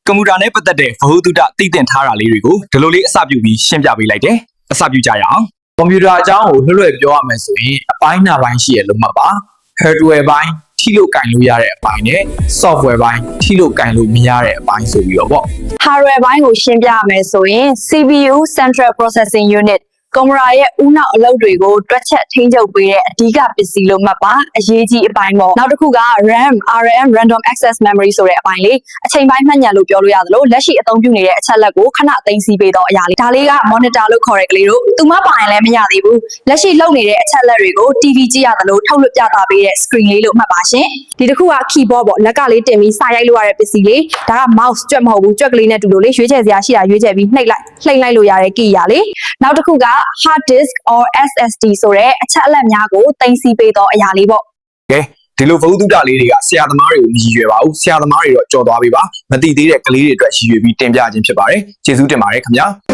ကွန်ပျူတာနဲ့ပတ်သက်တဲ့ဗဟုသုတသိသင်ထားတာလေးတွေကိုဒီလိုလေးအစပြုပြီးရှင်းပြပေးလိုက်တယ်။အစပြုကြရအောင်။ ကွန်ပျူတာအကြောင်းကိုလွယ်လွယ်ပြောရမယ်ဆိုရင်အပိုင်းနှစ်ပိုင်းရှိရလို့မှတ်ပါ hardware ပိုင်းထိလို့ကင်လို့ရတဲ့အပိုင်းနဲ့ software ပိုင်းထိလို့ကင်လို့မရတဲ့အပိုင်းဆိုပြီးတော့ပေါ့ hardware ဘိုင်းကိုရှင်းပြရမယ်ဆိုရင် CPU Central Processing Unit ကွန်ပျူတာရဲ့ဦးနှောက်အလုပ်တွေကိုတွက်ချက်ထိန်းချုပ်ပေးတဲ့အဓိကပစ္စည်းလို့မှတ်ပါအရေးကြီးအပိုင်းပေါ့နောက်တစ်ခုက RAM Random Access Memory ဆိုတဲ့အပိုင်းလေးအချိန်ပိုင်းမှတ်ဉာဏ်လို့ပြောလို့ရသလိုလက်ရှိအသုံးပြုနေတဲ့အချက်လက်ကိုခဏသိမ်းဆည်းပေးတော့အရာလေးဒါလေးက monitor လို့ခေါ်တဲ့ကလေးတို့သူမပိုင်လည်းမရသေးဘူးလက်ရှိလုပ်နေတဲ့အချက်လက်တွေကို TV ကြည့်ရသလိုထုတ်လွှင့်ပြသပေးတဲ့ screen လေးလို့မှတ်ပါရှင်ဒီတစ်ခုက keyboard ပေါ့လက်ကလေးတင်ပြီးစာရိုက်လို့ရတဲ့ပစ္စည်းလေးဒါက mouse ကြွက်မဟုတ်ဘူးကြွက်ကလေးနဲ့တူလို့လေရွေးချယ်စရာရှိတာရွေးချယ်ပြီးနှိပ်လိုက်လို့ရတဲ့ key ရာလေးနောက်တစ်ခုက hard disk or SSD ဆိုတဲ့အချက်အလက်များကိုတင်စီပေးတော့အရာလေးပေါ့ ။ကဲဒီလိုဗဟုသုတလေးတွေကဆရာသမားတွေကိုမရည်ရွယ်ပါဘူး။ဆရာသမားတွေတော့ကြော်သွားပြီပါ။မသိသေးတဲ့ကလေးတွေအတွက်ရည်ရွယ်ပြီးတင်ပြခြင်းဖြစ်ပါတယ်။ကျေးဇူးတင်ပါတယ်ခင်ဗျာ။